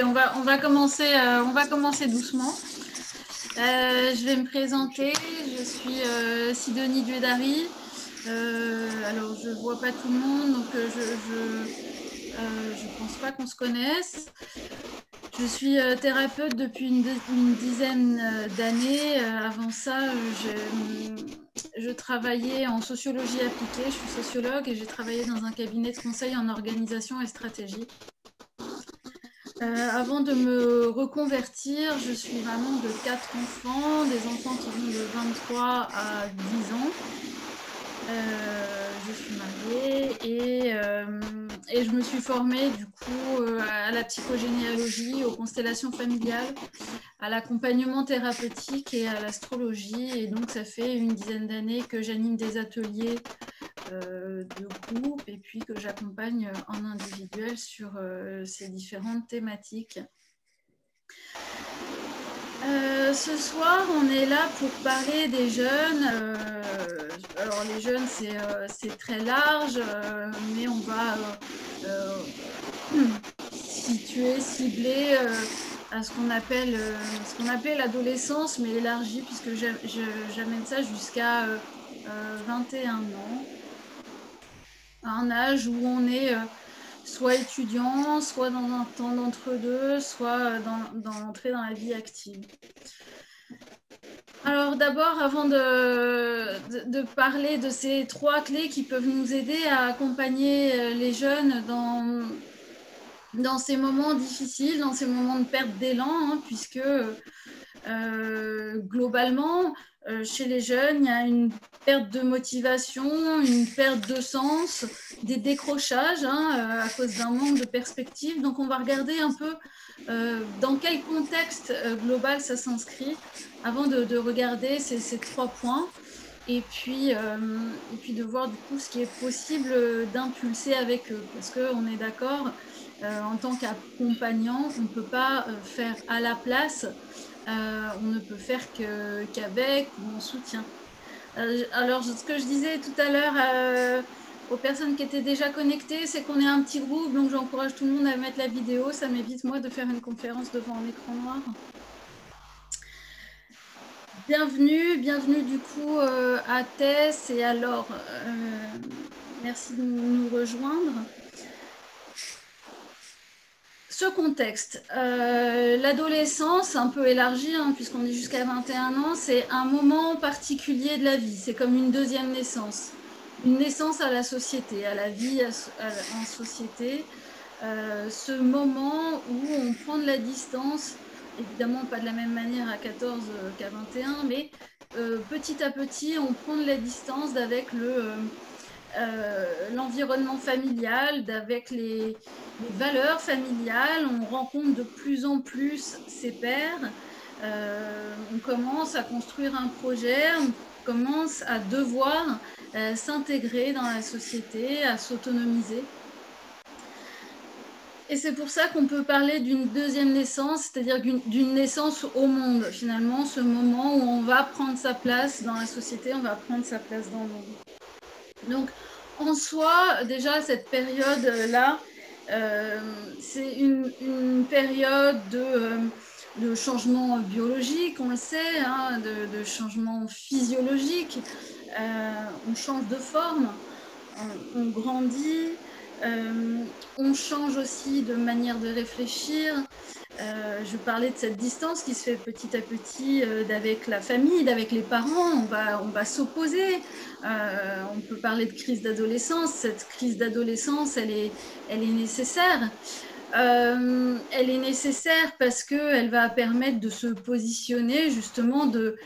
on va commencer doucement. Je vais me présenter. Je suis Sidonie Duedari. Alors, je vois pas tout le monde, donc je pense pas qu'on se connaisse. Je suis thérapeute depuis une dizaine d'années. Avant ça, je travaillais en sociologie appliquée. Je suis sociologue et j'ai travaillé dans un cabinet de conseil en organisation et stratégie. Avant de me reconvertir, je suis maman de 4 enfants, des enfants qui vont de 23 à 10 ans. Je suis mariée et je me suis formée du coup à la psychogénéalogie, aux constellations familiales, à l'accompagnement thérapeutique et à l'astrologie. Et donc ça fait une dizaine d'années que j'anime des ateliers de groupe et puis que j'accompagne en individuel sur ces différentes thématiques. Ce soir, on est là pour parler des jeunes. Alors, les jeunes, c'est très large, mais on va cibler à ce qu'on appelait l'adolescence, mais élargi, puisque j'amène ça jusqu'à 21 ans. Un âge où on est soit étudiant, soit dans un temps d'entre-deux, soit dans l'entrée dans la vie active. Alors d'abord, avant de parler de ces 3 clés qui peuvent nous aider à accompagner les jeunes dans ces moments difficiles, dans ces moments de perte d'élan, hein, puisque globalement, chez les jeunes, il y a une perte de motivation, une perte de sens, des décrochages à cause d'un manque de perspective. Donc on va regarder un peu dans quel contexte global ça s'inscrit avant de regarder ces 3 points. Et puis de voir du coup ce qui est possible d'impulser avec eux. Parce qu'on est d'accord, en tant qu'accompagnant, on ne peut pas faire à la place, on ne peut faire qu'avec ou en soutien. Alors, ce que je disais tout à l'heure aux personnes qui étaient déjà connectées, c'est qu'on est un petit groupe, donc j'encourage tout le monde à mettre la vidéo. Ça m'évite, moi, de faire une conférence devant un écran noir. Bienvenue du coup à Tess et alors merci de nous rejoindre. Ce contexte, l'adolescence, un peu élargie, hein, puisqu'on est jusqu'à 21 ans, c'est un moment particulier de la vie, c'est comme une deuxième naissance. Une naissance à la société, à la vie en société. Ce moment où on prend de la distance, évidemment pas de la même manière à 14 qu'à 21, mais petit à petit, on prend de la distance d'avec l'environnement familial, d'avec les valeurs familiales. On rencontre de plus en plus ses pairs. On commence à construire un projet, on commence à devoir s'intégrer dans la société, à s'autonomiser. Et c'est pour ça qu'on peut parler d'une deuxième naissance, c'est-à-dire d'une naissance au monde, finalement, ce moment où on va prendre sa place dans la société, on va prendre sa place dans le monde. Donc, en soi, déjà, cette période-là, c'est une période de changement biologique, on le sait, hein, de changement physiologique. On change de forme, on grandit. On change aussi de manière de réfléchir. Je parlais de cette distance qui se fait petit à petit d'avec la famille, d'avec les parents. On va s'opposer. On peut parler de crise d'adolescence. Cette crise d'adolescence, elle est nécessaire. Elle est nécessaire parce qu'elle va permettre de se positionner, justement, de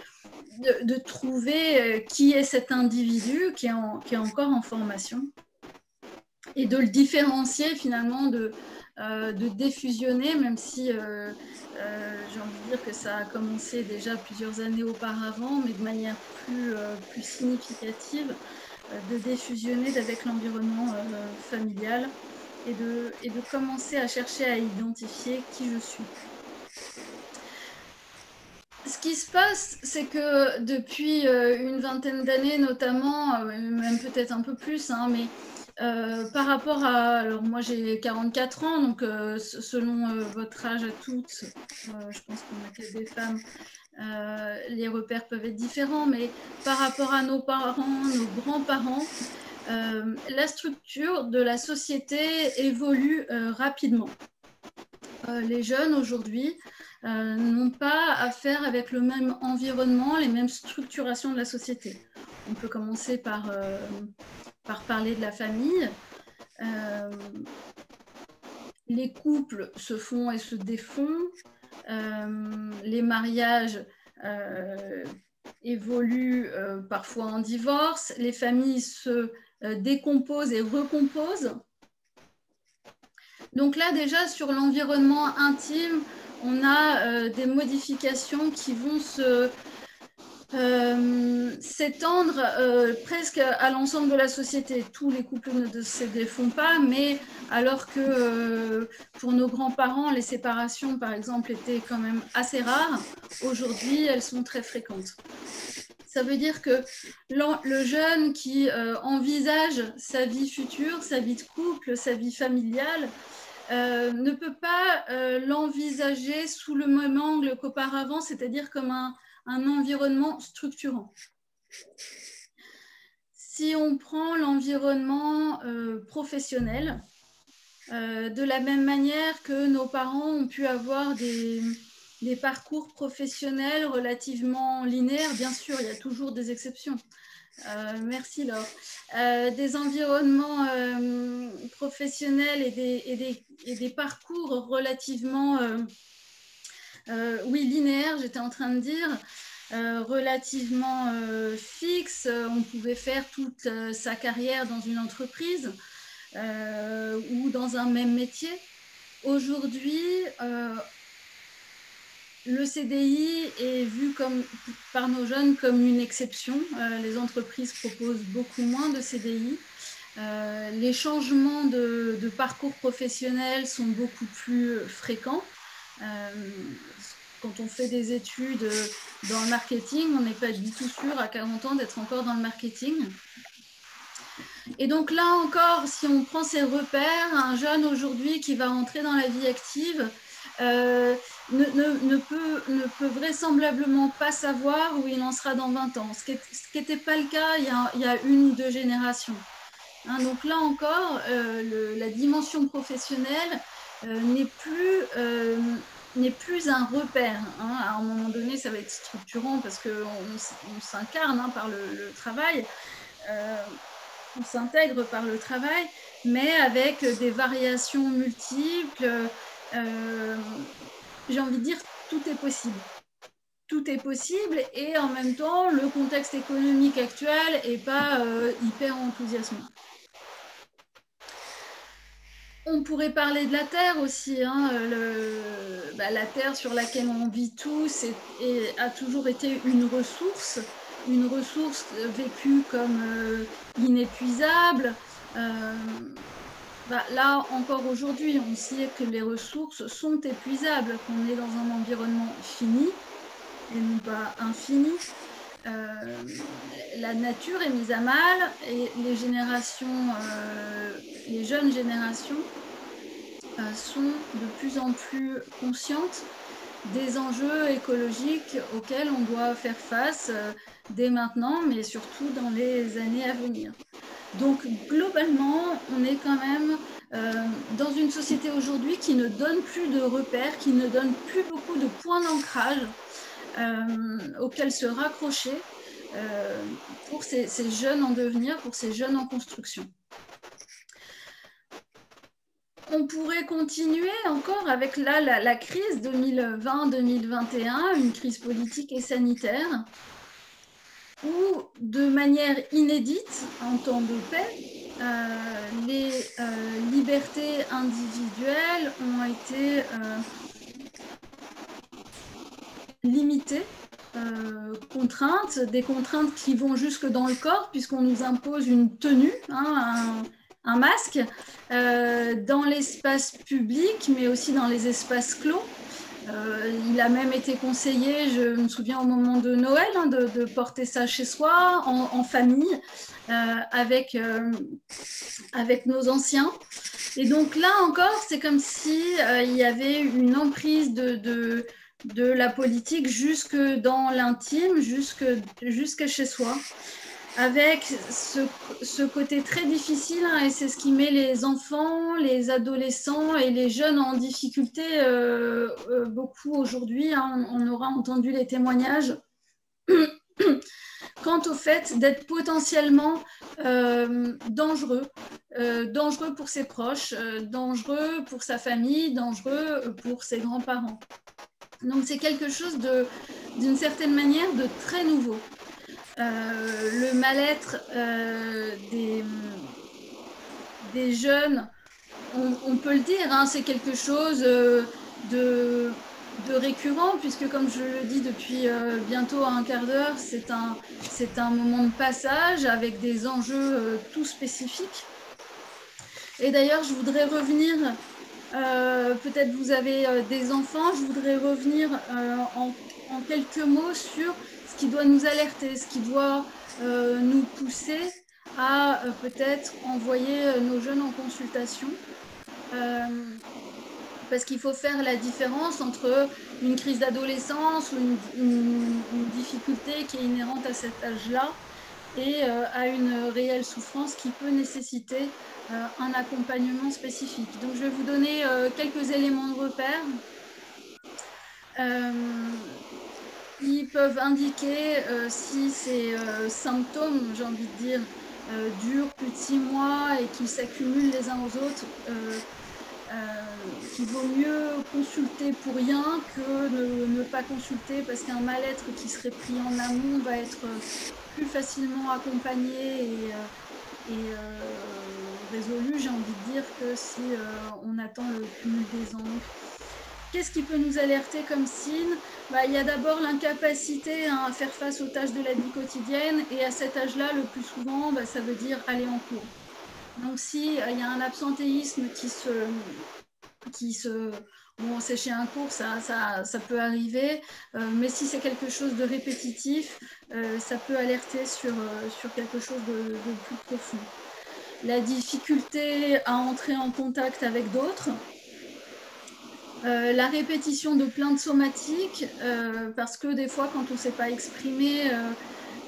trouver qui est cet individu qui est encore en formation, et de le différencier finalement, de défusionner, même si j'ai envie de dire que ça a commencé déjà plusieurs années auparavant, mais de manière plus significative, de défusionner avec l'environnement familial et de commencer à chercher à identifier qui je suis. Ce qui se passe, c'est que depuis une vingtaine d'années notamment, même peut-être un peu plus, hein, mais Par rapport à... Alors moi j'ai 44 ans, donc selon votre âge à toutes, je pense qu'on n'a que des femmes, les repères peuvent être différents, mais par rapport à nos parents, nos grands-parents, la structure de la société évolue rapidement. Les jeunes aujourd'hui n'ont pas à faire avec le même environnement, les mêmes structurations de la société. On peut commencer par parler de la famille. Les couples se font et se défont. Les mariages évoluent parfois en divorce. Les familles se décomposent et recomposent. Donc là, déjà, sur l'environnement intime, on a des modifications qui vont s'étendre presque à l'ensemble de la société. Tous les couples ne se défont pas, mais alors que pour nos grands-parents, les séparations, par exemple, étaient quand même assez rares, aujourd'hui, elles sont très fréquentes. Ça veut dire que le jeune qui envisage sa vie future, sa vie de couple, sa vie familiale, ne peut pas l'envisager sous le même angle qu'auparavant, c'est-à-dire comme un environnement structurant. Si on prend l'environnement professionnel, de la même manière que nos parents ont pu avoir des parcours professionnels relativement linéaires, bien sûr, il y a toujours des exceptions. Merci Laure. Des environnements professionnels et des parcours relativement oui, linéaires, j'étais en train de dire, relativement fixe. On pouvait faire toute sa carrière dans une entreprise ou dans un même métier. Aujourd'hui, le CDI est vu par nos jeunes comme une exception. Les entreprises proposent beaucoup moins de CDI. Les changements de parcours professionnel sont beaucoup plus fréquents. Quand on fait des études dans le marketing, on n'est pas du tout sûr à 40 ans d'être encore dans le marketing. Et donc là encore, si on prend ces repères, un jeune aujourd'hui qui va entrer dans la vie active ne peut vraisemblablement pas savoir où il en sera dans 20 ans, ce qui n'était pas le cas il y a une ou deux générations. Hein, donc là encore, la dimension professionnelle n'est plus un repère. Hein. À un moment donné, ça va être structurant parce qu'on s'incarne par le travail, on s'intègre par le travail, mais avec des variations multiples. J'ai envie de dire, tout est possible. Tout est possible et en même temps, le contexte économique actuel n'est pas hyper enthousiasmant. On pourrait parler de la Terre aussi. Hein. La Terre sur laquelle on vit tous a toujours été une ressource vécue comme inépuisable. Là, encore aujourd'hui, on sait que les ressources sont épuisables, qu'on est dans un environnement fini et non pas infini. La nature est mise à mal et les jeunes générations sont de plus en plus conscientes des enjeux écologiques auxquels on doit faire face dès maintenant, mais surtout dans les années à venir. Donc globalement, on est quand même dans une société aujourd'hui qui ne donne plus de repères, qui ne donne plus beaucoup de points d'ancrage auxquels se raccrocher pour ces jeunes en devenir, pour ces jeunes en construction. On pourrait continuer encore avec la crise 2020-2021, une crise politique et sanitaire, où de manière inédite, en temps de paix, les libertés individuelles ont été limitées, contraintes, des contraintes qui vont jusque dans le corps, puisqu'on nous impose une tenue, un masque, dans l'espace public, mais aussi dans les espaces clos. Il a même été conseillé, je me souviens au moment de Noël, hein, de porter ça chez soi, en famille, avec nos anciens. Et donc là encore, c'est comme si il y avait une emprise de la politique jusque dans l'intime, jusqu'à chez soi, avec ce côté très difficile, hein, et c'est ce qui met les enfants, les adolescents et les jeunes en difficulté beaucoup aujourd'hui, hein. On aura entendu les témoignages quant au fait d'être potentiellement dangereux pour ses proches, dangereux pour sa famille, dangereux pour ses grands-parents. Donc c'est quelque chose d'une certaine manière de très nouveau. Le mal-être des jeunes, on peut le dire, hein, c'est quelque chose de récurrent, puisque comme je le dis depuis bientôt un quart d'heure, c'est un moment de passage avec des enjeux tout spécifiques. Et d'ailleurs, je voudrais revenir, peut-être vous avez des enfants, je voudrais revenir en quelques mots sur ce qui doit nous alerter, ce qui doit nous pousser à peut-être envoyer nos jeunes en consultation. Parce qu'il faut faire la différence entre une crise d'adolescence ou une difficulté qui est inhérente à cet âge-là et à une réelle souffrance qui peut nécessiter un accompagnement spécifique. Donc je vais vous donner quelques éléments de repère. Ils peuvent indiquer si ces symptômes, j'ai envie de dire, durent plus de 6 mois et qu'ils s'accumulent les uns aux autres, qu'il vaut mieux consulter pour rien que ne pas consulter, parce qu'un mal-être qui serait pris en amont va être plus facilement accompagné et résolu, j'ai envie de dire, que si on attend le cumul des angles. Qu'est-ce qui peut nous alerter comme signe? Il y a d'abord l'incapacité à faire face aux tâches de la vie quotidienne, et à cet âge-là, le plus souvent, ça veut dire aller en cours. Donc si il y a un absentéisme bon, sécher un cours, ça peut arriver, mais si c'est quelque chose de répétitif, ça peut alerter sur quelque chose de plus profond. La difficulté à entrer en contact avec d'autres, la répétition de plaintes somatiques, parce que des fois, quand on ne sait pas exprimer,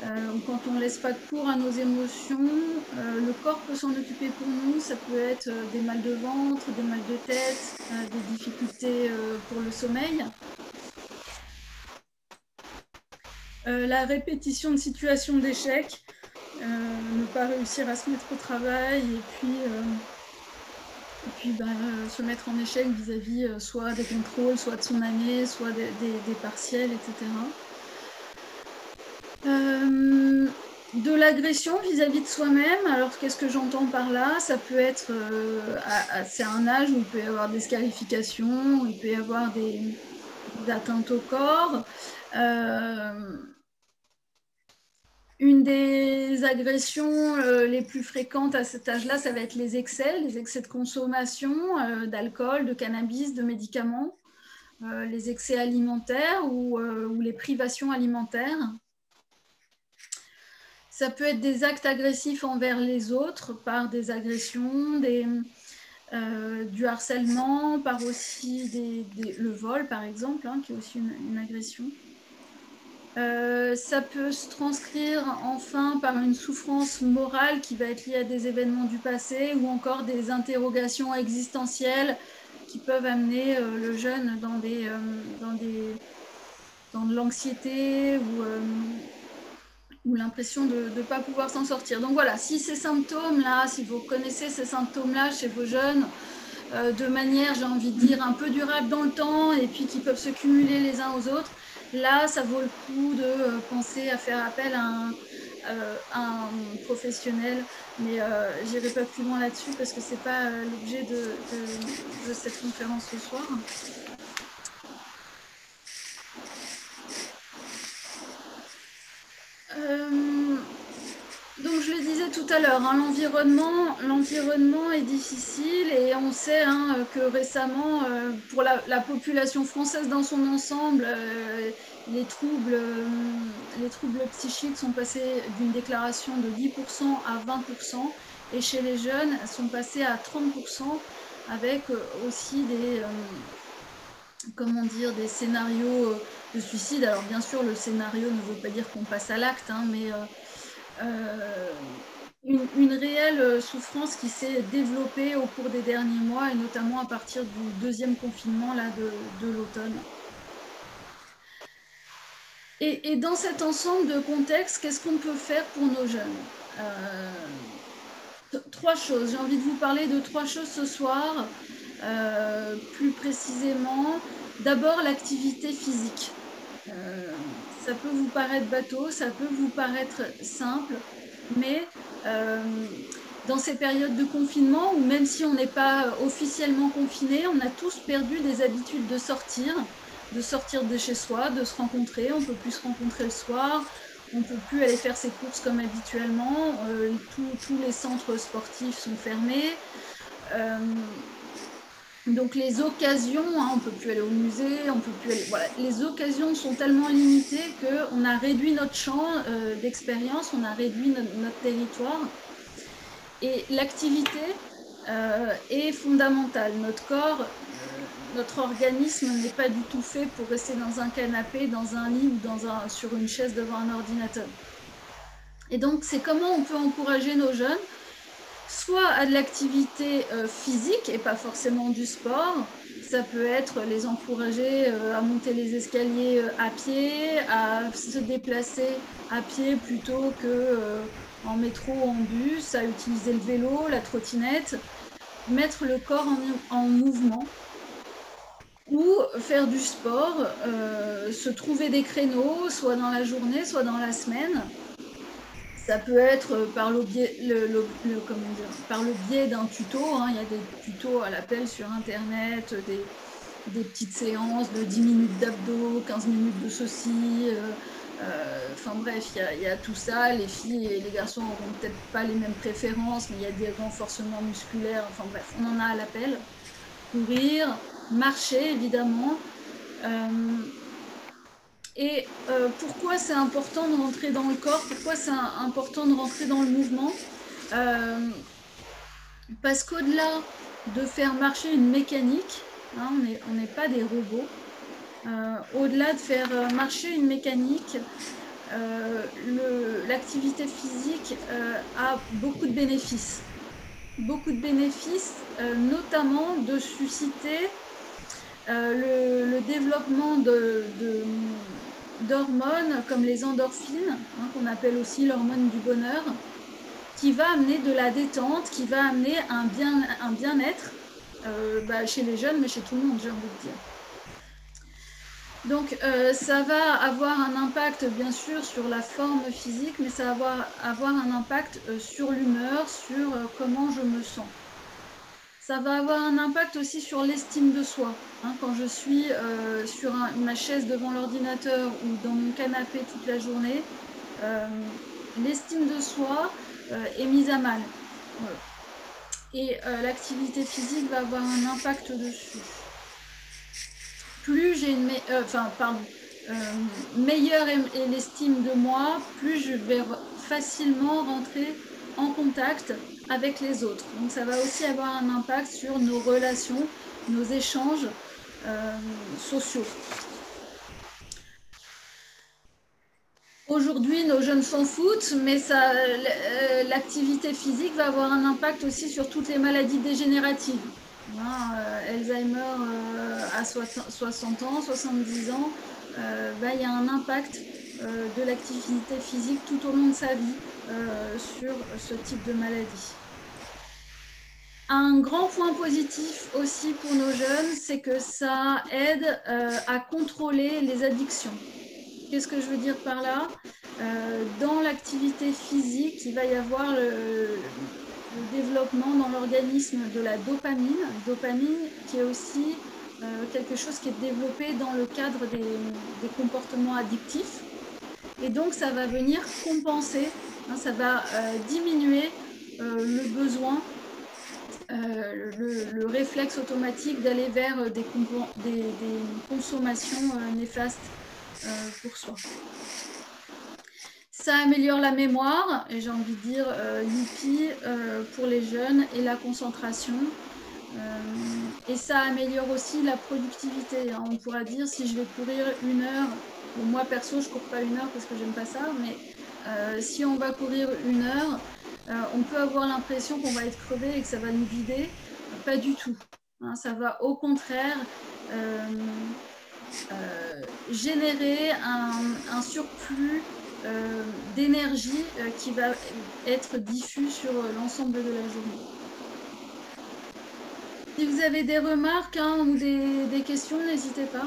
ou quand on ne laisse pas de cours à nos émotions, le corps peut s'en occuper pour nous. Ça peut être des mal de ventre, des mal de tête, des difficultés pour le sommeil. La répétition de situations d'échec, ne pas réussir à se mettre au travail, et puis se mettre en échec vis-à-vis soit des contrôles, soit de son année, soit des partiels, etc. De l'agression vis-à-vis de soi-même. Alors qu'est-ce que j'entends par là? Ça peut être c'est un âge où il peut y avoir des scarifications, où il peut y avoir des atteintes au corps. Une des agressions les plus fréquentes à cet âge-là, ça va être les excès de consommation d'alcool, de cannabis, de médicaments, les excès alimentaires ou les privations alimentaires. Ça peut être des actes agressifs envers les autres, par des agressions, du harcèlement, par aussi le vol, par exemple, hein, qui est aussi une agression. Ça peut se transcrire enfin par une souffrance morale qui va être liée à des événements du passé, ou encore des interrogations existentielles qui peuvent amener le jeune dans de l'anxiété ou l'impression de ne pas pouvoir s'en sortir. Donc voilà, si ces symptômes-là, si vous connaissez ces symptômes-là chez vos jeunes, de manière, j'ai envie de dire, un peu durable dans le temps, et puis qui peuvent se cumuler les uns aux autres, là, ça vaut le coup de penser à faire appel à un professionnel. Mais je n'irai pas plus loin là-dessus, parce que ce n'est pas l'objet de cette conférence ce soir. Donc je le disais tout tout à l'heure, hein, l'environnement est difficile et on sait que récemment, pour la population française dans son ensemble, les troubles psychiques sont passés d'une déclaration de 10% à 20%, et chez les jeunes, sont passés à 30%, avec aussi des scénarios de suicide. Alors bien sûr, le scénario ne veut pas dire qu'on passe à l'acte, mais une réelle souffrance qui s'est développée au cours des derniers mois, et notamment à partir du deuxième confinement là, de l'automne. Et dans cet ensemble de contextes, qu'est-ce qu'on peut faire pour nos jeunes? Trois choses. J'ai envie de vous parler de trois choses ce soir, plus précisément. D'abord, l'activité physique. Ça peut vous paraître bateau, ça peut vous paraître simple, mais dans ces périodes de confinement, ou même si on n'est pas officiellement confiné, on a tous perdu des habitudes de sortir de chez soi, de se rencontrer. On ne peut plus se rencontrer le soir, on ne peut plus aller faire ses courses comme habituellement, tous les centres sportifs sont fermés. Donc les occasions, on ne peut plus aller au musée, on peut plus aller, voilà, les occasions sont tellement limitées qu'on a réduit notre champ d'expérience, on a réduit notre territoire. Et l'activité est fondamentale. Notre corps, notre organisme n'est pas du tout fait pour rester dans un canapé, dans un lit ou sur une chaise devant un ordinateur. Et donc c'est comment on peut encourager nos jeunes, soit à de l'activité physique et pas forcément du sport. Ça peut être les encourager à monter les escaliers à pied, à se déplacer à pied plutôt que en métro ou en bus, à utiliser le vélo, la trottinette, mettre le corps en mouvement, ou faire du sport, se trouver des créneaux, soit dans la journée, soit dans la semaine. Ça peut être par le biais d'un tuto, il y a des tutos à l'appel sur internet, des petites séances de 10 minutes d'abdos, 15 minutes de ceci, enfin bref, il y a tout ça. Les filles et les garçons n'auront peut-être pas les mêmes préférences, mais il y a des renforcements musculaires, enfin bref, on en a à l'appel. Courir, marcher évidemment. Et pourquoi c'est important de rentrer dans le corps? Pourquoi c'est important de rentrer dans le mouvement? Parce qu'au-delà de faire marcher une mécanique, on n'est pas des robots, au-delà de faire marcher une mécanique, l'activité physique a beaucoup de bénéfices. Beaucoup de bénéfices, notamment de susciter le développement d'hormones comme les endorphines, qu'on appelle aussi l'hormone du bonheur, qui va amener de la détente, qui va amener un bien-être chez les jeunes, mais chez tout le monde, j'ai envie de dire. Donc ça va avoir un impact bien sûr sur la forme physique, mais ça va avoir un impact sur l'humeur, sur comment je me sens. Ça va avoir un impact aussi sur l'estime de soi. Quand je suis sur ma chaise devant l'ordinateur ou dans mon canapé toute la journée, l'estime de soi est mise à mal. Voilà. Et l'activité physique va avoir un impact dessus. Plus j'ai meilleure est l'estime de moi, plus je vais facilement rentrer en contact avec les autres. Donc ça va aussi avoir un impact sur nos relations, nos échanges sociaux. Aujourd'hui, nos jeunes s'en foutent, mais l'activité physique va avoir un impact aussi sur toutes les maladies dégénératives. Alzheimer à 60 ans, 70 ans, il y a un impact de l'activité physique tout au long de sa vie sur ce type de maladie. Un grand point positif aussi pour nos jeunes, c'est que ça aide à contrôler les addictions. Qu'est-ce que je veux dire par là? Dans l'activité physique, il va y avoir le développement dans l'organisme de la dopamine qui est aussi quelque chose qui est développé dans le cadre des comportements addictifs. Et donc, ça va venir compenser hein, ça va diminuer le besoin, le réflexe automatique d'aller vers des consommations néfastes pour soi. Ça améliore la mémoire, et j'ai envie de dire youpi pour les jeunes, et la concentration. Et ça améliore aussi la productivité, hein. On pourra dire, si je vais courir 1 heure, bon, moi perso je cours pas 1 heure parce que j'aime pas ça, mais si on va courir 1 heure, on peut avoir l'impression qu'on va être crevé et que ça va nous vider. Pas du tout, hein. Ça va au contraire générer un surplus d'énergie qui va être diffus sur l'ensemble de la journée. Si vous avez des remarques, hein, ou des questions, n'hésitez pas.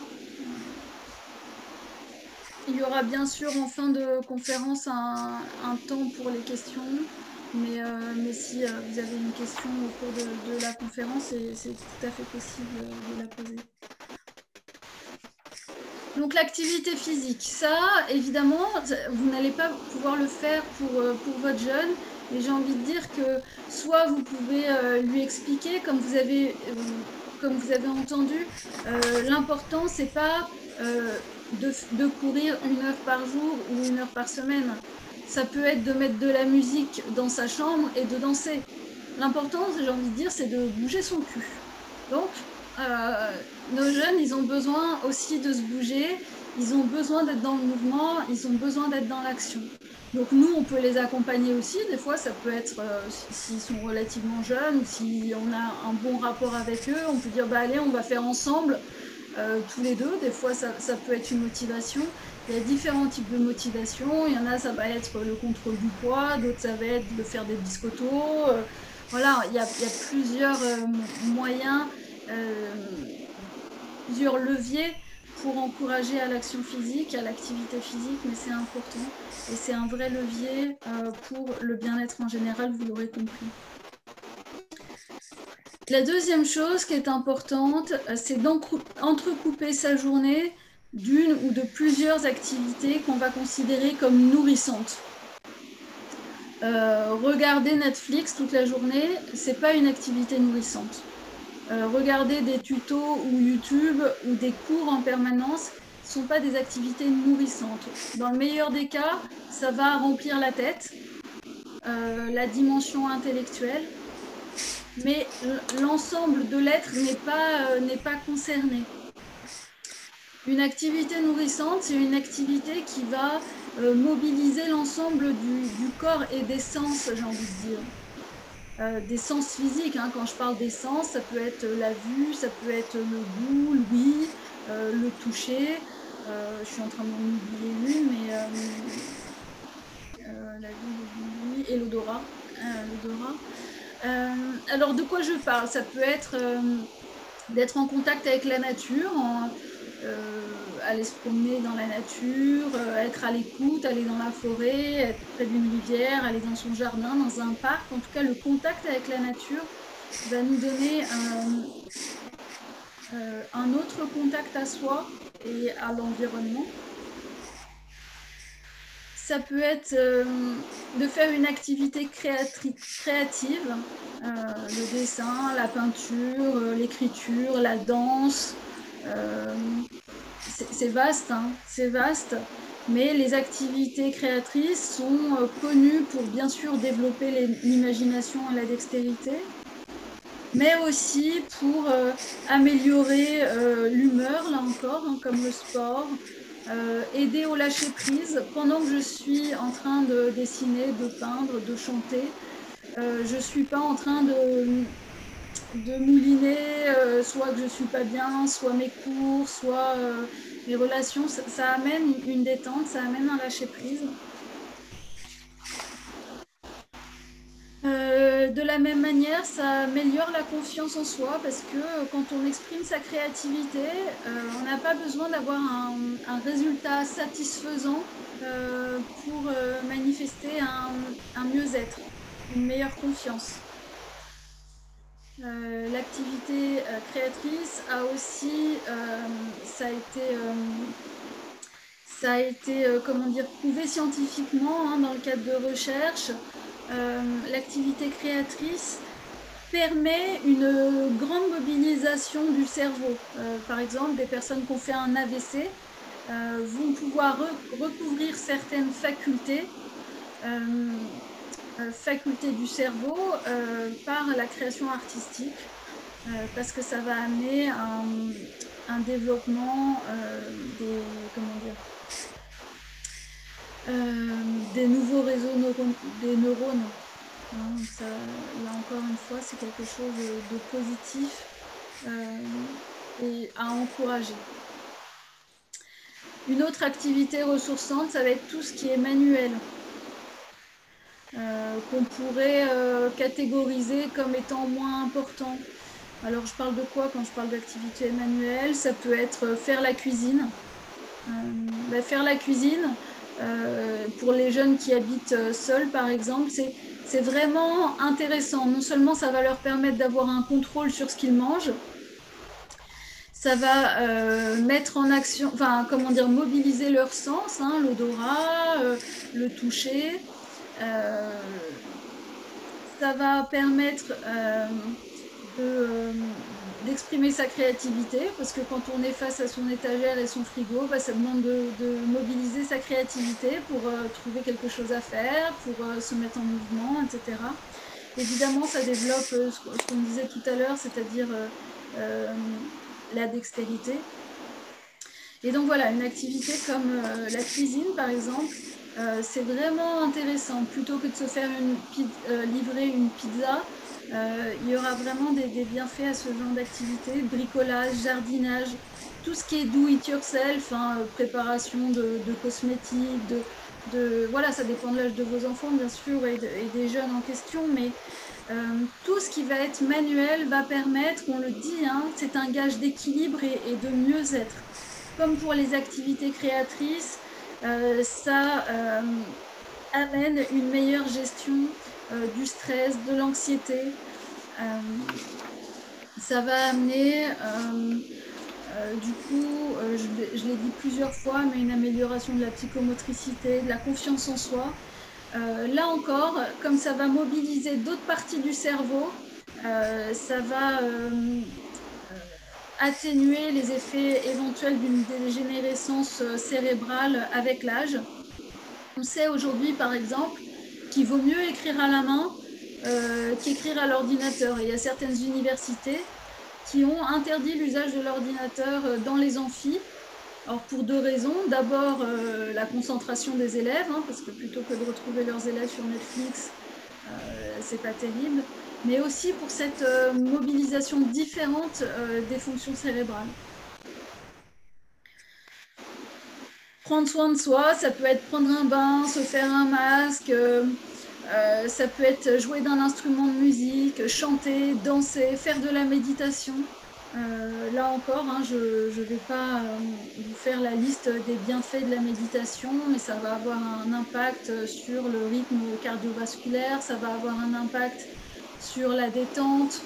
Il y aura bien sûr en fin de conférence un temps pour les questions, mais si vous avez une question au cours de la conférence, c'est tout à fait possible de la poser. Donc l'activité physique, ça, évidemment, vous n'allez pas pouvoir le faire pour votre jeune, mais j'ai envie de dire que soit vous pouvez lui expliquer, comme vous avez entendu, l'important, c'est pas de courir 1 heure par jour ou 1 heure par semaine. Ça peut être de mettre de la musique dans sa chambre et de danser. L'important, j'ai envie de dire, c'est de bouger son cul. Donc, nos jeunes, ils ont besoin aussi de se bouger, ils ont besoin d'être dans le mouvement, ils ont besoin d'être dans l'action. Donc nous, on peut les accompagner aussi. Des fois, ça peut être, s'ils sont relativement jeunes, ou si on a un bon rapport avec eux, on peut dire, bah allez, on va faire ensemble, tous les deux. Des fois, ça peut être une motivation. Il y a différents types de motivation. Il y en a, ça va être le contrôle du poids, d'autres, ça va être de faire des biscottos. Voilà, il y a plusieurs moyens, plusieurs leviers pour encourager à l'action physique, à l'activité physique, mais c'est important et c'est un vrai levier pour le bien-être en général, vous l'aurez compris. La deuxième chose qui est importante, c'est d'entrecouper sa journée d'une ou de plusieurs activités qu'on va considérer comme nourrissantes. Regarder Netflix toute la journée, c'est pas une activité nourrissante. Regarder des tutos ou YouTube ou des cours en permanence ne sont pas des activités nourrissantes. Dans le meilleur des cas, ça va remplir la tête, la dimension intellectuelle, mais l'ensemble de l'être n'est pas concerné. Une activité nourrissante, c'est une activité qui va mobiliser l'ensemble du corps et des sens, j'ai envie de dire. Des sens physiques, hein. Quand je parle des sens, ça peut être la vue, ça peut être le goût, l'ouïe, le toucher. Je suis en train d'en oublier une, mais la vue, le goût, et l'odorat. Alors de quoi je parle? Ça peut être d'être en contact avec la nature, aller se promener dans la nature, être à l'écoute, aller dans la forêt, être près d'une rivière, aller dans son jardin, dans un parc. En tout cas, le contact avec la nature va nous donner un autre contact à soi et à l'environnement. Ça peut être de faire une activité créative, le dessin, la peinture, l'écriture, la danse. C'est vaste, hein, c'est vaste, mais les activités créatrices sont connues pour bien sûr développer l'imagination et la dextérité, mais aussi pour améliorer l'humeur, là encore, hein, comme le sport, aider au lâcher-prise. Pendant que je suis en train de dessiner, de peindre, de chanter, je ne suis pas en train de mouliner, soit que je ne suis pas bien, soit mes cours, soit mes relations. Ça amène une détente, ça amène un lâcher-prise. De la même manière, ça améliore la confiance en soi parce que quand on exprime sa créativité, on n'a pas besoin d'avoir un résultat satisfaisant pour manifester un mieux-être, une meilleure confiance. L'activité créatrice a aussi, ça ça a été, comment dire, prouvé scientifiquement, hein, dans le cadre de recherche. L'activité créatrice permet une grande mobilisation du cerveau. Par exemple, des personnes qui ont fait un AVC vont pouvoir recouvrir certaines facultés, facultés du cerveau par la création artistique, parce que ça va amener un développement comment dire, des nouveaux réseaux des neurones. Hein, ça, là encore une fois, c'est quelque chose de positif et à encourager. Une autre activité ressourçante, ça va être tout ce qui est manuel, qu'on pourrait catégoriser comme étant moins important. Alors je parle de quoi quand je parle d'activité manuelle? Ça peut être faire la cuisine. Faire la cuisine, pour les jeunes qui habitent seuls par exemple, c'est vraiment intéressant. Non seulement ça va leur permettre d'avoir un contrôle sur ce qu'ils mangent, ça va mettre en action, enfin comment dire, mobiliser leur sens, hein, l'odorat, le toucher. Ça va permettre d'exprimer sa créativité, parce que quand on est face à son étagère et son frigo, ça demande de mobiliser sa créativité pour trouver quelque chose à faire, pour se mettre en mouvement, etc. Évidemment, ça développe ce qu'on disait tout à l'heure, c'est-à-dire la dextérité. Et donc voilà, une activité comme la cuisine, par exemple, c'est vraiment intéressant. Plutôt que de se faire livrer une pizza, il y aura vraiment des bienfaits à ce genre d'activité. Bricolage, jardinage, tout ce qui est do it yourself, hein, préparation de cosmétiques, voilà, ça dépend de l'âge de vos enfants, bien sûr, et des jeunes en question, mais tout ce qui va être manuel va permettre, on le dit, hein, c'est un gage d'équilibre et de mieux-être. Comme pour les activités créatrices, ça amène une meilleure gestion du stress, de l'anxiété. Ça va amener, du coup, je l'ai dit plusieurs fois, mais une amélioration de la psychomotricité, de la confiance en soi. Là encore, comme ça va mobiliser d'autres parties du cerveau, ça va atténuer les effets éventuels d'une dégénérescence cérébrale avec l'âge. On sait aujourd'hui, par exemple, qu'il vaut mieux écrire à la main qu'écrire à l'ordinateur. Et il y a certaines universités qui ont interdit l'usage de l'ordinateur dans les amphis. Alors pour deux raisons. D'abord, la concentration des élèves, hein, parce que plutôt que de retrouver leurs élèves sur Netflix, c'est pas terrible, mais aussi pour cette mobilisation différente des fonctions cérébrales. Prendre soin de soi, ça peut être prendre un bain, se faire un masque, ça peut être jouer d'un instrument de musique, chanter, danser, faire de la méditation. Là encore, hein, je ne vais pas vous faire la liste des bienfaits de la méditation, mais ça va avoir un impact sur le rythme cardiovasculaire, ça va avoir un impact sur la détente,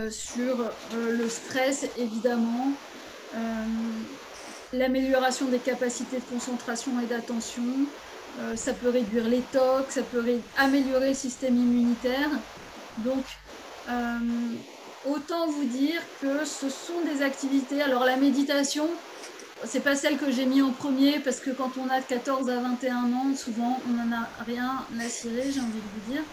sur le stress évidemment, l'amélioration des capacités de concentration et d'attention. Ça peut réduire les tocs, ça peut améliorer le système immunitaire. Donc, autant vous dire que ce sont des activités. Alors, la méditation, c'est pas celle que j'ai mis en premier parce que quand on a de 14 à 21 ans, souvent on n'en a rien à cirer, j'ai envie de vous dire.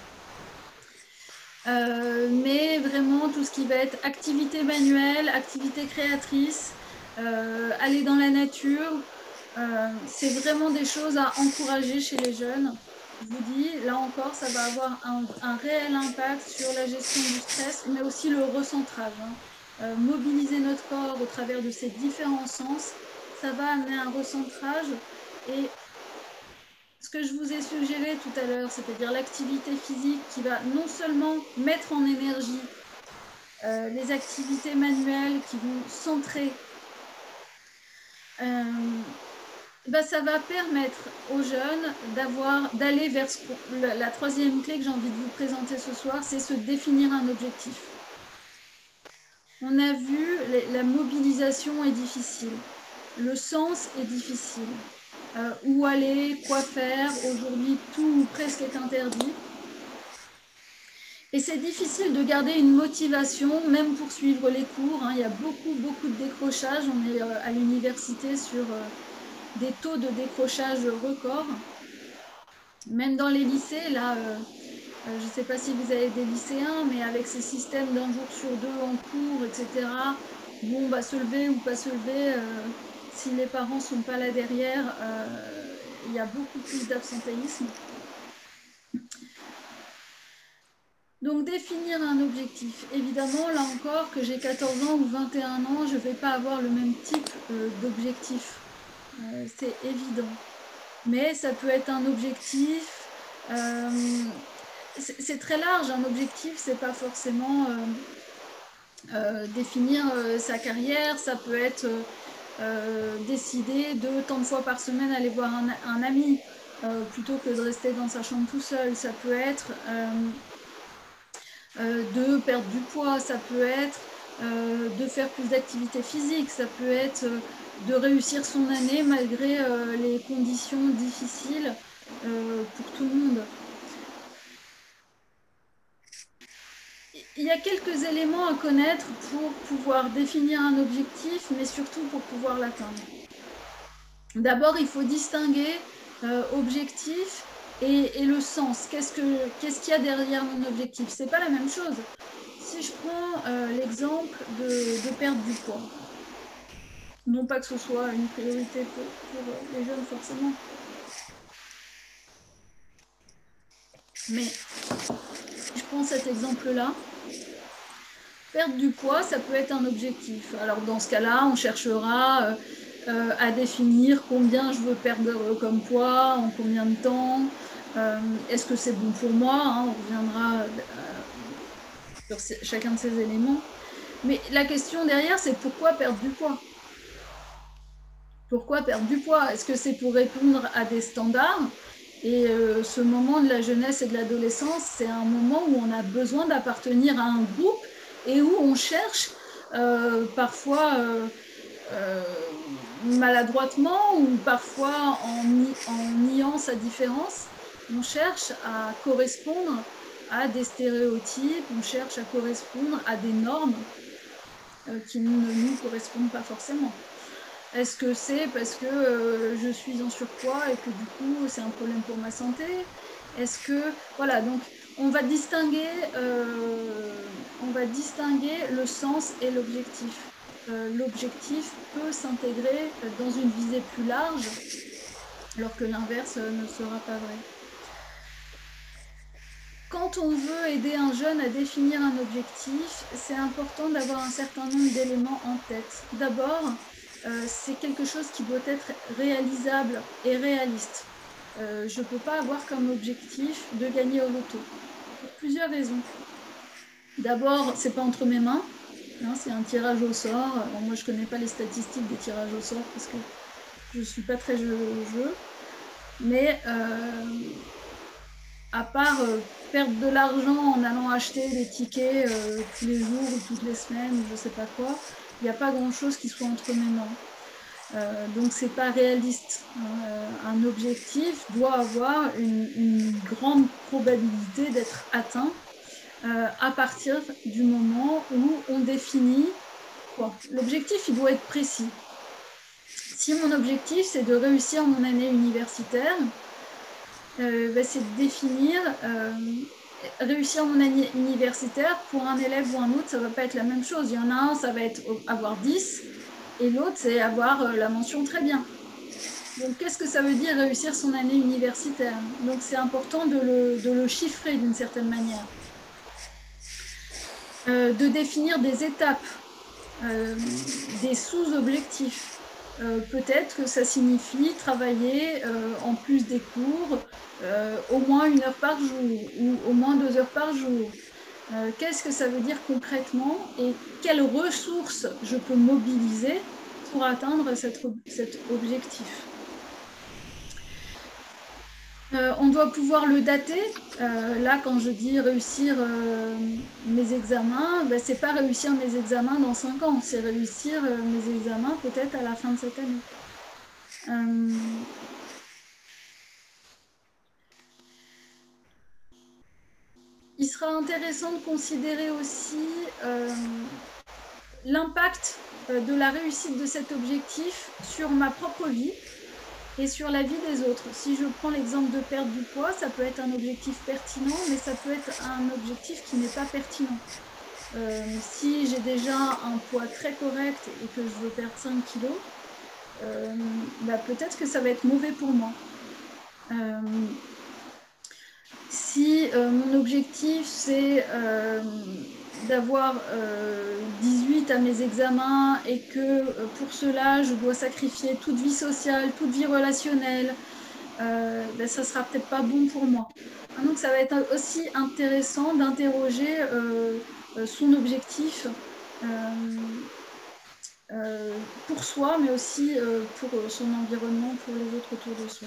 Mais vraiment, tout ce qui va être activité manuelle, activité créatrice, aller dans la nature, c'est vraiment des choses à encourager chez les jeunes. Je vous dis, là encore, ça va avoir un réel impact sur la gestion du stress, mais aussi le recentrage. Hein. Mobiliser notre corps au travers de ces différents sens, ça va amener un recentrage. Et ce que je vous ai suggéré tout à l'heure, c'est-à-dire l'activité physique qui va non seulement mettre en énergie les activités manuelles qui vont centrer, ça va permettre aux jeunes d'aller vers la troisième clé que j'ai envie de vous présenter ce soir, c'est se définir un objectif. On a vu, la mobilisation est difficile. le sens est difficile. Où aller, quoi faire, aujourd'hui tout ou presque est interdit. Et c'est difficile de garder une motivation, même pour suivre les cours, hein. Il y a beaucoup de décrochage. On est à l'université sur des taux de décrochage records. Même dans les lycées, là, je ne sais pas si vous avez des lycéens, mais avec ces systèmes d'un jour sur deux en cours, etc., bon, bah, se lever ou pas se lever, si les parents ne sont pas là derrière, il y a beaucoup plus d'absentéisme. Donc définir un objectif. Évidemment, là encore, que j'ai 14 ans ou 21 ans, je ne vais pas avoir le même type d'objectif. C'est évident. Mais ça peut être un objectif. C'est très large, un objectif, c'est pas forcément définir sa carrière, ça peut être décider de tant de fois par semaine aller voir un ami plutôt que de rester dans sa chambre tout seul. Ça peut être de perdre du poids, ça peut être de faire plus d'activité physique, ça peut être de réussir son année malgré les conditions difficiles pour tout le monde. Il y a quelques éléments à connaître pour pouvoir définir un objectif, mais surtout pour pouvoir l'atteindre. D'abord, il faut distinguer objectif et le sens. Qu'est-ce qu'il y a derrière mon objectif? C'est pas la même chose. Si je prends l'exemple de perdre du poids, non pas que ce soit une priorité pour les jeunes forcément, mais je prends cet exemple-là. Perdre du poids, ça peut être un objectif. Alors dans ce cas-là, on cherchera à définir combien je veux perdre comme poids, en combien de temps, est-ce que c'est bon pour moi, hein, on reviendra sur chacun de ces éléments. Mais la question derrière, c'est pourquoi perdre du poids? Pourquoi perdre du poids? Est-ce que c'est pour répondre à des standards? Et ce moment de la jeunesse et de l'adolescence, c'est un moment où on a besoin d'appartenir à un groupe et où on cherche parfois maladroitement ou parfois en niant sa différence, on cherche à correspondre à des stéréotypes, on cherche à correspondre à des normes qui ne nous correspondent pas forcément. Est-ce que c'est parce que je suis en surpoids et que du coup c'est un problème pour ma santé? Est-ce que... Voilà, donc on va distinguer le sens et l'objectif. L'objectif peut s'intégrer dans une visée plus large, alors que l'inverse ne sera pas vrai. Quand on veut aider un jeune à définir un objectif, c'est important d'avoir un certain nombre d'éléments en tête. D'abord, c'est quelque chose qui doit être réalisable et réaliste. Je ne peux pas avoir comme objectif de gagner au loto, pour plusieurs raisons. D'abord, c'est pas entre mes mains, hein, c'est un tirage au sort. Alors, moi, je connais pas les statistiques des tirages au sort parce que je suis pas très jeu au jeu, mais à part perdre de l'argent en allant acheter des tickets tous les jours ou toutes les semaines ou je sais pas quoi, il n'y a pas grand chose qui soit entre mes mains. Donc c'est pas réaliste. Un objectif doit avoir une grande probabilité d'être atteint à partir du moment où on définit quoi. L'objectif, il doit être précis. Si mon objectif, c'est de réussir mon année universitaire, c'est de définir réussir mon année universitaire. Pour un élève ou un autre, ça ne va pas être la même chose. Il y en a un, ça va être avoir 10, et l'autre, c'est avoir la mention très bien. Donc, qu'est-ce que ça veut dire réussir son année universitaire? Donc, c'est important de le chiffrer d'une certaine manière. De définir des étapes, des sous-objectifs. Peut-être que ça signifie travailler en plus des cours au moins 1 heure par jour ou au moins 2 heures par jour. Qu'est-ce que ça veut dire concrètement et quelles ressources je peux mobiliser pour atteindre cet objectif? On doit pouvoir le dater. Là, quand je dis réussir mes examens, ben, c'est pas réussir mes examens dans 5 ans, c'est réussir mes examens peut-être à la fin de cette année. Il sera intéressant de considérer aussi l'impact de la réussite de cet objectif sur ma propre vie et sur la vie des autres. Si je prends l'exemple de perdre du poids, ça peut être un objectif pertinent, mais ça peut être un objectif qui n'est pas pertinent. Si j'ai déjà un poids très correct et que je veux perdre 5 kilos, bah peut-être que ça va être mauvais pour moi. Si mon objectif c'est d'avoir 18 à mes examens et que pour cela je dois sacrifier toute vie sociale, toute vie relationnelle, ben, ça sera peut-être pas bon pour moi. Donc ça va être aussi intéressant d'interroger son objectif pour soi, mais aussi pour son environnement, pour les autres autour de soi.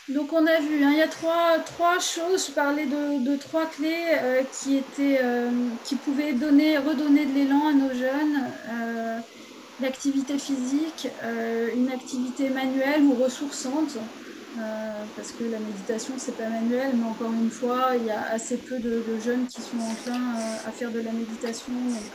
Donc on a vu, hein, il y a trois choses, je parlais de 3 clés qui pouvaient redonner de l'élan à nos jeunes. L'activité physique, une activité manuelle ou ressourçante, parce que la méditation c'est pas manuel, mais encore une fois, il y a assez peu de jeunes qui sont enclins à faire de la méditation, donc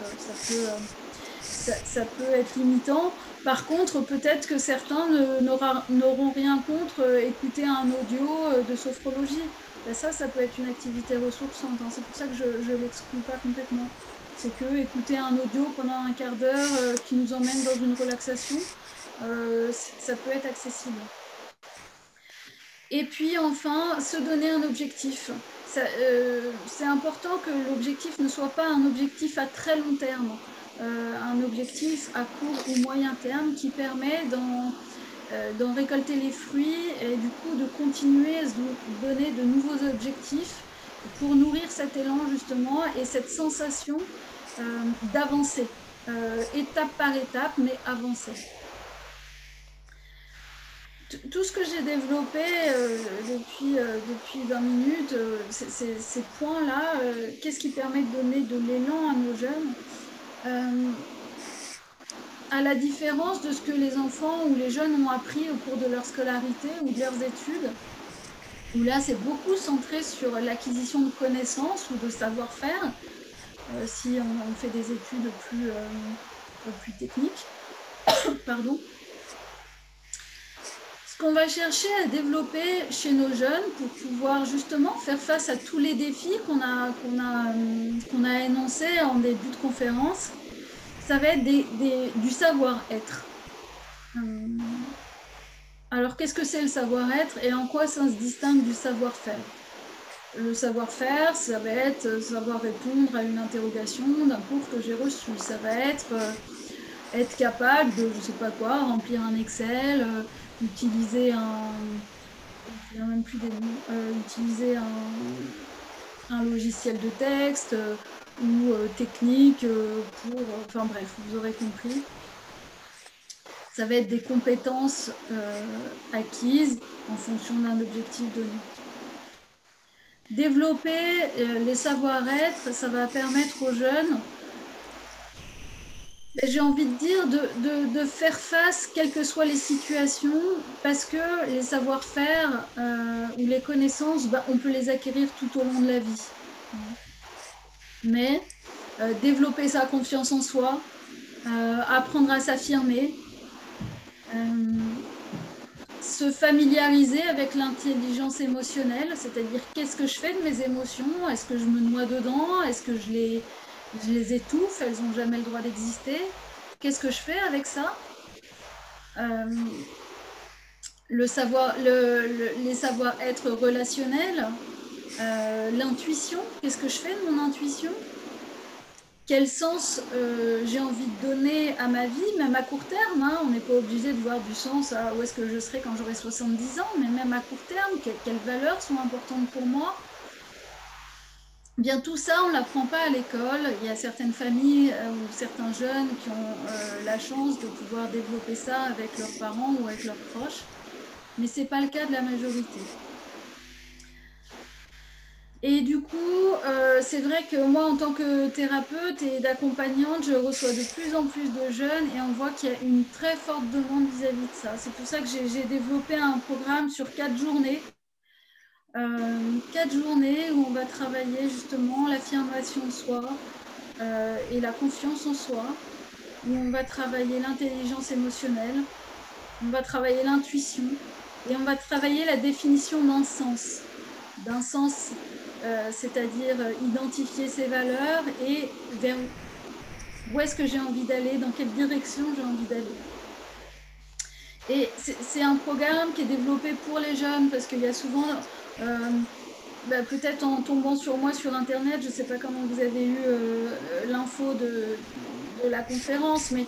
ça peut être limitant. Par contre, peut-être que certains n'auront rien contre écouter un audio de sophrologie. Ben ça peut être une activité ressourçante, hein. C'est pour ça que je ne l'exclus pas complètement. C'est que écouter un audio pendant un quart d'heure qui nous emmène dans une relaxation, ça peut être accessible. Et puis enfin, se donner un objectif. C'est important que l'objectif ne soit pas un objectif à très long terme, un objectif à court ou moyen terme qui permet d'en récolter les fruits et du coup de continuer à se donner de nouveaux objectifs pour nourrir cet élan justement et cette sensation d'avancer, étape par étape, mais avancer. Tout ce que j'ai développé depuis 20 minutes, ces points-là, qu'est-ce qui permet de donner de l'élan à nos jeunes, à la différence de ce que les enfants ou les jeunes ont appris au cours de leur scolarité ou de leurs études, où là c'est beaucoup centré sur l'acquisition de connaissances ou de savoir-faire, si on fait des études plus techniques. Pardon. Ce qu'on va chercher à développer chez nos jeunes pour pouvoir justement faire face à tous les défis qu'on a énoncés en début de conférence, ça va être du savoir-être. Alors qu'est-ce que c'est le savoir-être et en quoi ça se distingue du savoir-faire? Le savoir-faire, ça va être savoir répondre à une interrogation d'un cours que j'ai reçu. Ça va être capable de, je sais pas quoi, remplir un Excel, utiliser un logiciel de texte ou technique pour... enfin bref, vous aurez compris. Ça va être des compétences acquises en fonction d'un objectif donné. Développer les savoir-être, ça va permettre aux jeunes, j'ai envie de dire, de faire face, quelles que soient les situations, parce que les savoir-faire ou les connaissances, on peut les acquérir tout au long de la vie. Mais développer sa confiance en soi, apprendre à s'affirmer, se familiariser avec l'intelligence émotionnelle, c'est-à-dire qu'est-ce que je fais de mes émotions, est-ce que je me noie dedans, est-ce que je les étouffe, elles n'ont jamais le droit d'exister, qu'est-ce que je fais avec ça, les savoir-être relationnels, l'intuition, qu'est-ce que je fais de mon intuition, quel sens j'ai envie de donner à ma vie, même à court terme, hein. On n'est pas obligé de voir du sens à où est-ce que je serai quand j'aurai 70 ans, mais même à court terme, quelles valeurs sont importantes pour moi, Bien, tout ça, on ne l'apprend pas à l'école. Il y a certaines familles ou certains jeunes qui ont la chance de pouvoir développer ça avec leurs parents ou avec leurs proches, mais ce n'est pas le cas de la majorité. Et du coup, c'est vrai que moi, en tant que thérapeute et d'accompagnante, je reçois de plus en plus de jeunes et on voit qu'il y a une très forte demande vis-à-vis de ça. C'est pour ça que j'ai développé un programme sur 4 journées. 4 journées où on va travailler justement l'affirmation de soi et la confiance en soi, où on va travailler l'intelligence émotionnelle, on va travailler l'intuition et on va travailler la définition d'un sens, c'est-à-dire identifier ses valeurs et vers où est-ce que j'ai envie d'aller, dans quelle direction j'ai envie d'aller. Et c'est un programme qui est développé pour les jeunes parce qu'il y a souvent, peut-être en tombant sur moi sur Internet, je ne sais pas comment vous avez eu l'info de la conférence, mais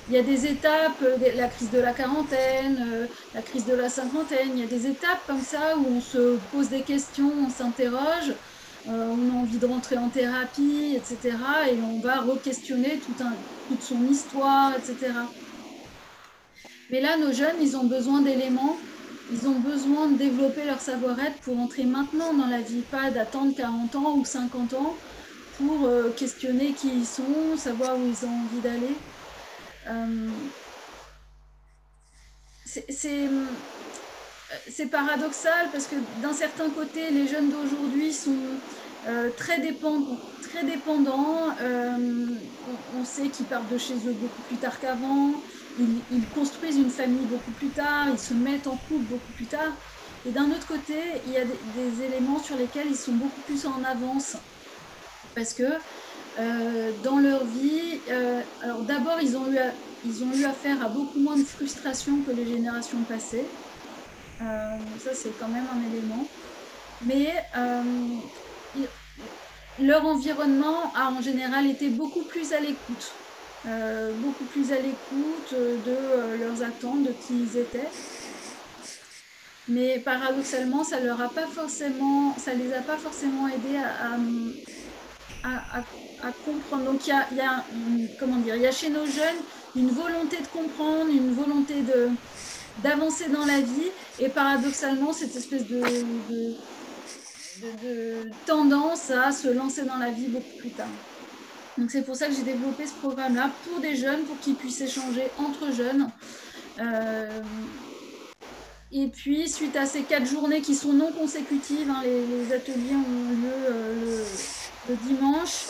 il y a des étapes, la crise de la quarantaine, la crise de la cinquantaine, il y a des étapes comme ça où on se pose des questions, on s'interroge, on a envie de rentrer en thérapie, etc. Et on va re-questionner toute son histoire, etc. Mais là, nos jeunes, ils ont besoin d'éléments, ils ont besoin de développer leur savoir-être pour entrer maintenant dans la vie, pas d'attendre 40 ans ou 50 ans pour questionner qui ils sont, savoir où ils ont envie d'aller. C'est paradoxal parce que d'un certain côté, les jeunes d'aujourd'hui sont très dépendants. On sait qu'ils partent de chez eux beaucoup plus tard qu'avant. Ils construisent une famille beaucoup plus tard. Ils se mettent en couple beaucoup plus tard. Et d'un autre côté, il y a des éléments sur lesquels ils sont beaucoup plus en avance. Parce que dans leur vie, alors d'abord, ils ont eu affaire à beaucoup moins de frustration que les générations passées. Ça, c'est quand même un élément. Mais leur environnement a en général été beaucoup plus à l'écoute. Beaucoup plus à l'écoute de leurs attentes, de qui ils étaient. Mais paradoxalement, ça les a pas forcément aidés à comprendre. Donc il y a chez nos jeunes une volonté de comprendre, une volonté d'avancer dans la vie, et paradoxalement cette espèce de tendance à se lancer dans la vie beaucoup plus tard. Donc c'est pour ça que j'ai développé ce programme-là pour des jeunes, pour qu'ils puissent échanger entre jeunes. Et puis, suite à ces 4 journées qui sont non consécutives, hein, les ateliers ont lieu le dimanche,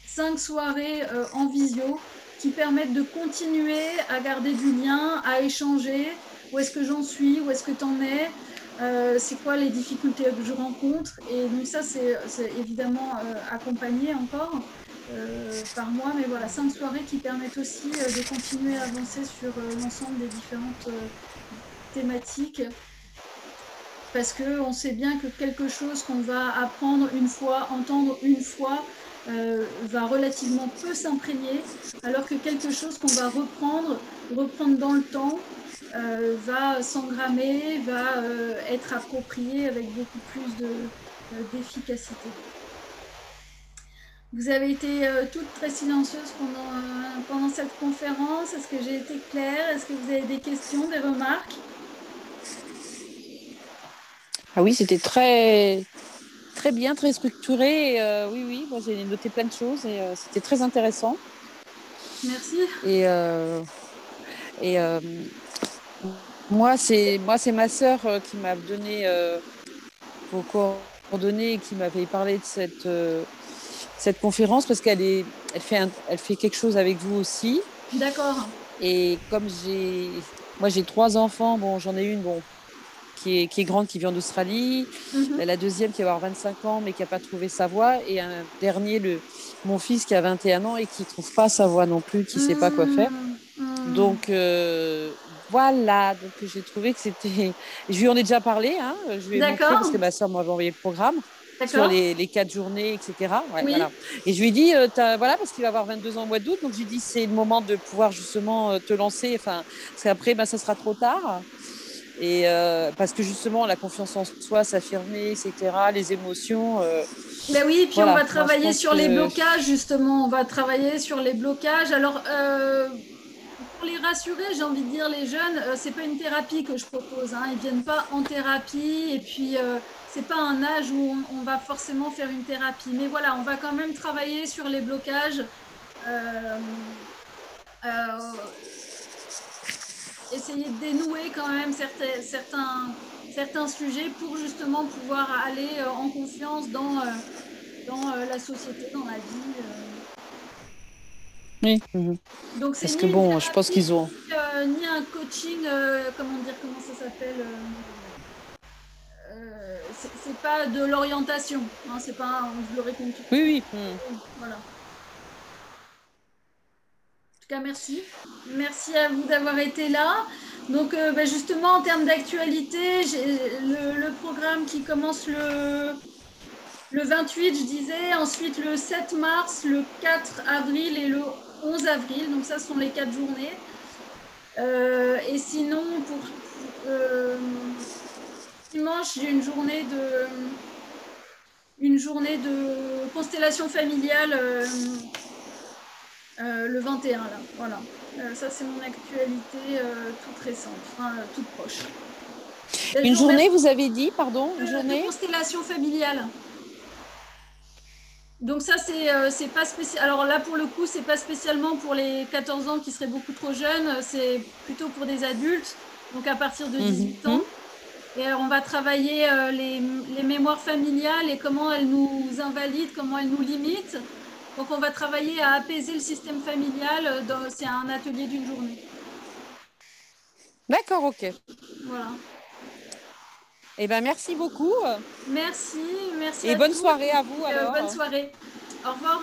5 soirées en visio qui permettent de continuer à garder du lien, à échanger. Où est-ce que j'en suis? Où est-ce que tu en es? C'est quoi les difficultés que je rencontre? Et donc ça, c'est évidemment accompagné encore par moi. Mais voilà, 5 soirées qui permettent aussi de continuer à avancer sur l'ensemble des différentes thématiques. Parce qu'on sait bien que quelque chose qu'on va apprendre une fois, entendre une fois, va relativement peu s'imprégner, alors que quelque chose qu'on va reprendre dans le temps, va s'engrammer, va être approprié avec beaucoup plus d'efficacité. Vous avez été toutes très silencieuses pendant cette conférence. Est-ce que j'ai été claire? Est-ce que vous avez des questions, des remarques? Ah oui, c'était très, très bien, très structuré. Oui, moi j'ai noté plein de choses et c'était très intéressant. Merci. Et, et moi, c'est ma sœur qui m'a donné vos coordonnées et qui m'avait parlé de cette conférence parce elle fait quelque chose avec vous aussi. D'accord. Et comme moi j'ai 3 enfants, bon, j'en ai une, bon, qui est grande, qui vient d'Australie. Mhm. La deuxième qui va avoir 25 ans, mais qui n'a pas trouvé sa voie. Et un dernier, mon fils, qui a 21 ans et qui ne trouve pas sa voie non plus, qui ne sait pas quoi faire. Donc, voilà. Donc, j'ai trouvé que c'était. Je lui en ai déjà parlé. Hein. Je lui ai montré, parce que D'accord. ma soeur m'avait envoyé le programme sur D'accord. les 4 journées, etc. Ouais, Oui. voilà. Et je lui ai dit, voilà, parce qu'il va avoir 22 ans au mois d'août. Donc, je lui ai dit, c'est le moment de pouvoir justement te lancer. Enfin, parce qu'après, ça sera trop tard. Et parce que justement, la confiance en soi, s'affirmer, etc., les émotions, Ben oui, puis on voilà. va Moi, je travailler pense sur les que blocages, justement. On va travailler sur les blocages. Alors, pour les rassurer, j'ai envie de dire, les jeunes, c'est pas une thérapie que je propose. Hein. Ils viennent pas en thérapie. Et puis, c'est pas un âge où on va forcément faire une thérapie. Mais voilà, on va quand même travailler sur les blocages. Euh, euh, essayer de dénouer quand même certains sujets pour justement pouvoir aller en confiance dans la société, dans la vie. oui. Mhm. Donc c'est Parce ni que une bon, je pense thérapie, qu'ils ont. ni un coaching, comment ça s'appelle c'est pas de l'orientation, hein, c'est pas, je le réponds tout de Oui, suite. oui. Mhm. Oui, voilà. En tout cas, merci. Merci à vous d'avoir été là. Donc, justement, en termes d'actualité, j'ai le programme qui commence le 28, je disais, ensuite le 7 mars, le 4 avril et le 11 avril. Donc, ça sont les 4 journées. Et sinon, dimanche, j'ai une journée de constellation familiale le 21, là. Voilà. Ça, c'est mon actualité toute récente, enfin, toute proche. Ben, je Une vous remercie journée, vous avez dit, pardon, une de journée? constellation familiale. Donc ça, c'est pas spécial. Alors là, pour le coup, c'est pas spécialement pour les 14 ans qui seraient beaucoup trop jeunes, c'est plutôt pour des adultes, donc à partir de 18 Mhm. ans. Et on va travailler les mémoires familiales et comment elles nous invalident, comment elles nous limitent. Donc on va travailler à apaiser le système familial. C'est un atelier d'une journée. D'accord, ok. Voilà. Eh ben, merci beaucoup Merci, merci et à bonne tous soirée et à puis vous bonne alors. soirée. Au revoir.